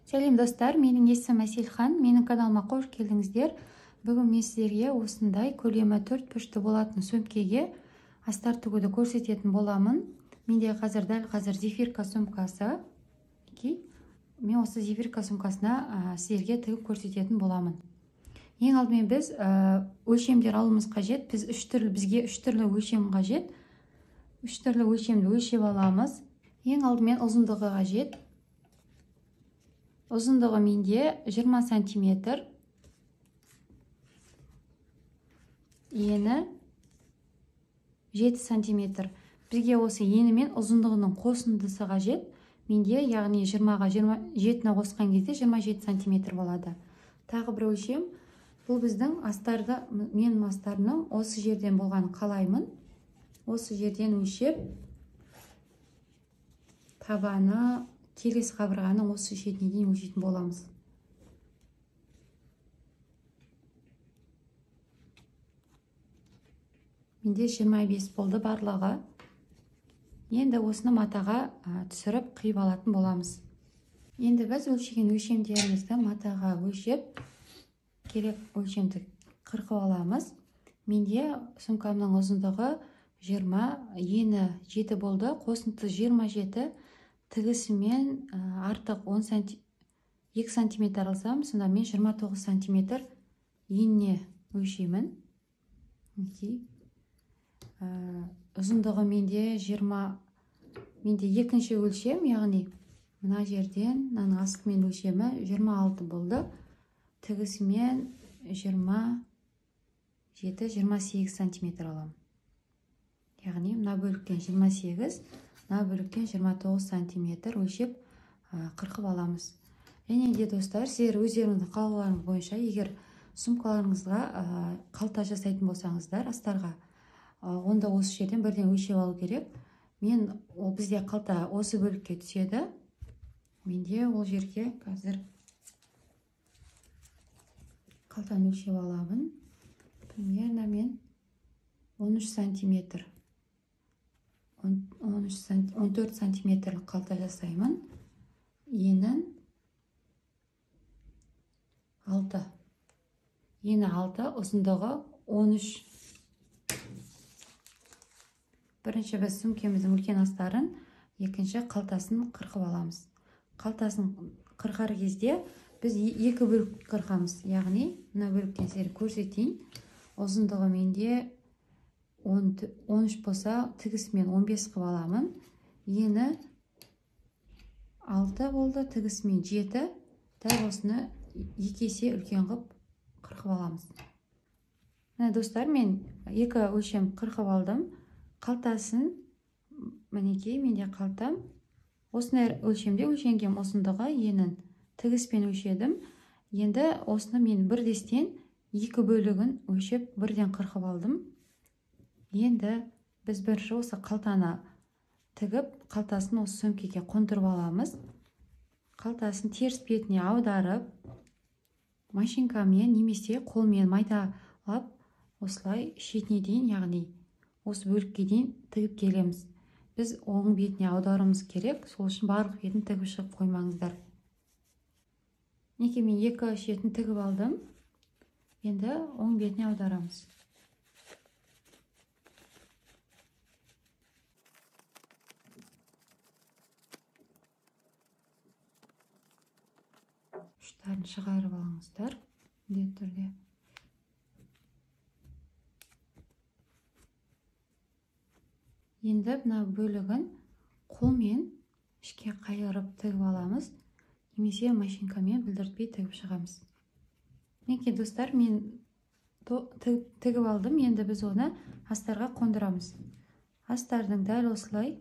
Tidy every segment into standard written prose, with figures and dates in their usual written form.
Сәлем достар, менің есімім Әселхан, менің каналыма қош келдіңіздер. Бүгін мен сіздерге осындай көлемі 4 бұрышты болатын сөмкеге астар тігуді көрсететін боламын. Менде дәл қазір зефирка сөмкасы. Мен осы зефирка сөмкасына сіздерге тігіп көрсететін боламын. Ең алдымен біз өлшемдер алуымыз қажет. Бізге үш түрлі өлшем қажет. Үш түрлі өлшемді өлшеп аламыз. Ең алдымен ұзындығы қажет. Ұзындығы менде 20 сантиметр, ені 7 сантиметр. Бізге осы ені мен ұзындығының қосындысы қажет. Менде, яғни 20-ға 27-ні қосқан кезде 27 сантиметр болады. Тағы бір өлшем, бұл біздің астарды, менің астарымның осы жерден болған қалаймын. Осы жерден өлшеп, табаны, келесі қабырғаның осы шетіне дейін өлшейтін боламыз. Менде 25 болды барлығы. Енді осыны матаға түсіріп қиып алатын боламыз. Енді біз өлшеген өлшемдерімізді матаға өлшеп, керек өлшемді қырқып аламыз. Менде сөмкамның ұзындығы 20, ені 7 болды, қосындысы 27. Тігісімен артық 2 сантиметр алсам, сонда мен 29 сантиметр еніне өлшеймін. Ұзындығы менде 20, менде екінші өлшем, яғни мына жерден, мынаның астымен өлшемі 26 болды. Тігісімен 27-28 сантиметр алам. Яғни мына бөліктен 28, мына бөліктен 29 сантиметр өлшеп қырқып аламыз. Және де достар, сіздер өздеріңіздің қалауларыңыз бойынша, егер сумкаларыңызға қалта жасайтын болсаңыздар, астарға, онда осы жерден бірден өлшеп алу керек. Бізде қалта осы бөлікке түседі. Менде ол жерге қазір қалтаны өлшеп аламын. Примерно мен 13 сантиметр. 14 сантиметрлік қалта жасаймын. Енін 6. Ені 6, ұзындығы 13. Бірінші біз сөмкеміздің үлкен астарын, екінші қалтасын қырқып аламыз. Қалтасын қырқар кезде біз екі бөлік қырқамыз. Яғни, мына бөліктен сіздерге көрсетейін. Ұзындығы менде 13 болса, тігісімен 15 қып аламын. Ені 6 болды, тігісімен 7. Дәл осыны 2 есе үлкен қып қырқып аламыз. Достар, мен 2 өлшем қырқып алдым. Қалтасын, мінекей, менде қалтам. Осыны өлшемде өлшенген ұзындығы енін тігіспен өлшедім. Енді осыны мен бірдестен 2 бөлігін өлшеп бірден қырқып алдым. Енді біз бірінші осы қалтаны тігіп, қалтасын осы сөмкеге қондырып аламыз. Қалтасын теріс бетіне аударып, машинкамен немесе қолмен майдалап, осылай шетіне дейін, яғни осы бөлікке дейін тігіп келеміз. Біз оң бетіне аударуымыз керек, сол үшін барлық бетін тігіп шығып қоймаңыздар. Неке мен 2 шетін тігіп алдым. Енді оң бетіне аударамыз. Ұштарын шығарып алыңыздар. Міндетті түрде. Енді мына бөлігін қолмен ішке қайырып тігіп аламыз. Немесе машинкамен бүлдіртпей тігіп шығамыз. Неке достар, мен тігіп алдым. Енді біз оны астарға қондырамыз. Астардың дәл осылай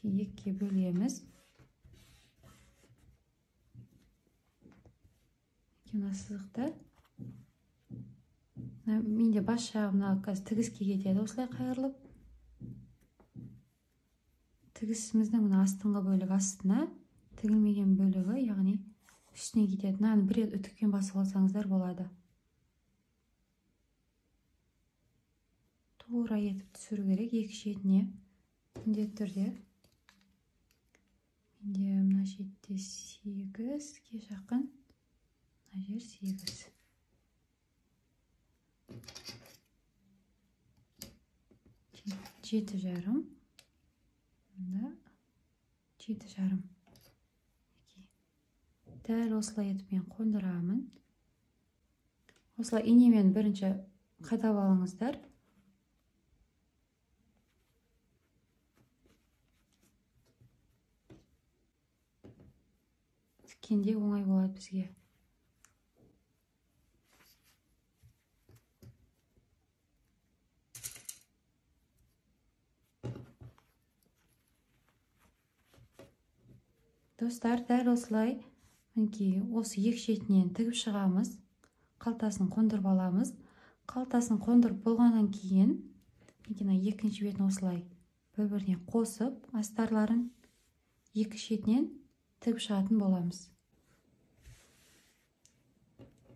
екіге бөлеміз. Мына сызықты. Менде бас жағымна тігіске кетеді осылай қайырылып. Тігісіміздің мына астыңғы бөлігі астына, тігілмеген бөлігі, яғни үстіне кетеді. Мынаны бір рет үтікпен басып алсаңыздар болады. Тура етіп түсіру керек екі шетіне. Міндетті түрде. Менде мына шетте 8 8ге жақын. Мына жер 8. Жеті жарым. Мында 7,5. Дәл осылай етіп мен қондырамын. Осылай инемен бірінші қадап алыңыздар. Тіккенде оңай болады бізге. Достар, дәл осылай мінекей осы екі шетінен тігіп шығамыз. Қалтасын қондырып аламыз. Қалтасын қондырып болғаннан кейін екінші бетін осылай бір-біріне қосып, астарларын екі шетінен тігіп шығатын боламыз.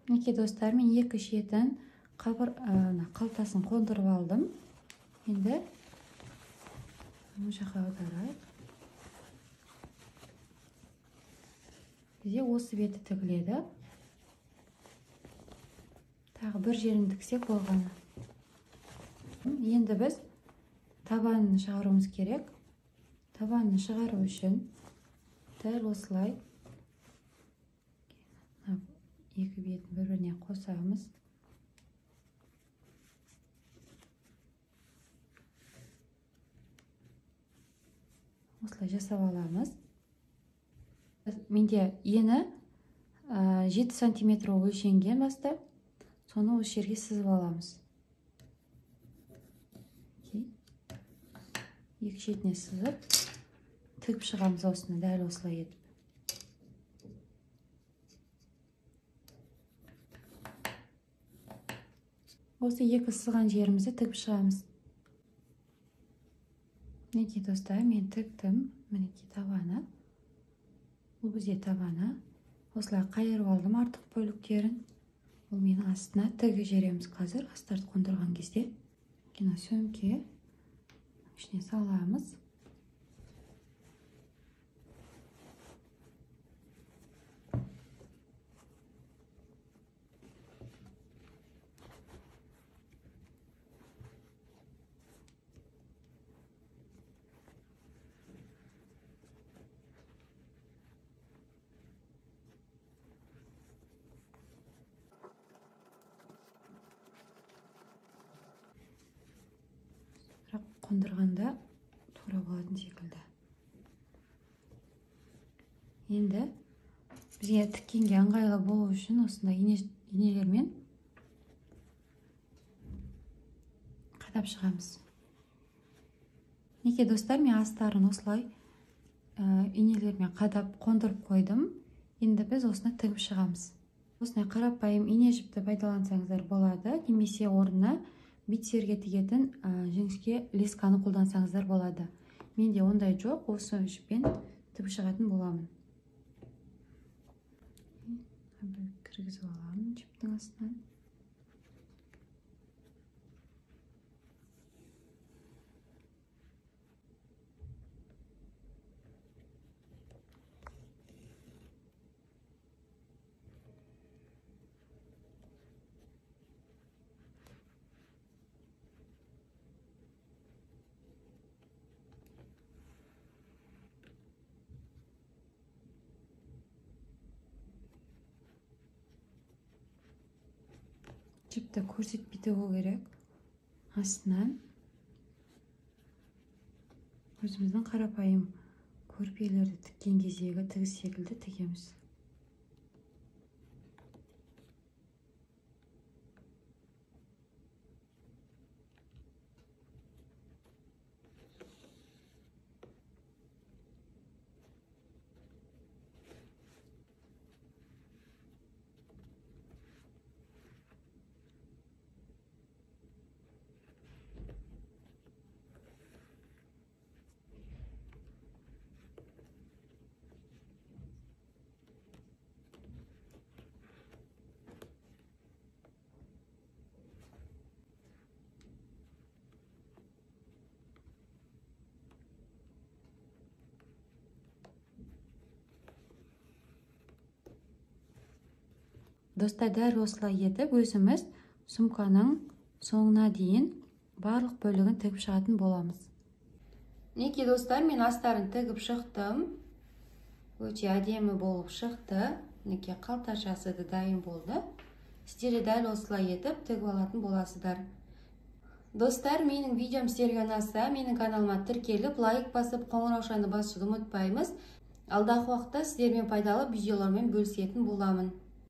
Мінекей достар, мен екі шетін қалтасын қондырып алдым. Енді бұл жаққа аударайық. Бізде осы беті тігіледі. Тағы бір жерін тіксек болғаны. Енді біз табанын шығаруымыз керек. Табанын шығару үшін дәл осылай екі бетін бір-біріне қосамыз. Осылай жасап аламыз. Менде ені 7 сантиметр өлшенген баста. Соны осы жерге сызып аламыз. Екі шетіне сызып, тігіп шығамыз осыны дәл осылай етіп. Осы екі сызған жерімізді тігіп шығамыз. Мінекей достар, мен тіктім. Мінекей табаны. Бұл бізде табаны. Осылай қайырып алдым артық бөліктерін. Бұл мен астына тігі жереміз қазір. Астарды қондырған кезде. Кена сөмке ішіне саламыз. Қондырғанда тура болатын секілді. Енді бізге тіккенге ыңғайлы болу үшін осындай инелермен қадап шығамыз. Неке достар, мен астарын осылай инелермен қадап қондырып қойдым. Енді біз осыны тігіп шығамыз. Осындай қарапайым ине жіпті пайдалансаңыздар болады, немесе орнына битсерге тігетін жіңішке лесканы қолдансаңыздар болады. Менде ондай жоқ, осы жіппен тігіп шығатын боламын. Кіргізіп аламын жіптің астынан. Жіпті көрсетпей тігу керек. Астынан өзіміздің қарапайым көрпелерді тіккен кездегі тігіс секілді тігеміз. Достар, дәл осылай етіп өзіміз сумканың соңына дейін барлық бөлігін тігіп шығатын боламыз. Мінекей достар, мен астарын тігіп шықтым. Өте әдемі болып шықты. Мінекей қалташасы да дайын болды. Сіздер дәл осылай етіп тігіп алатын боласыздар. Достар, менің видеом сіздерге ұнаса, менің каналыма тіркеліп, лайк басып, қоңыраушаны басуды ұмытпаймыз. Алдағы уақытта сіздермен пайдалы видеолармен бөлісетін боламын.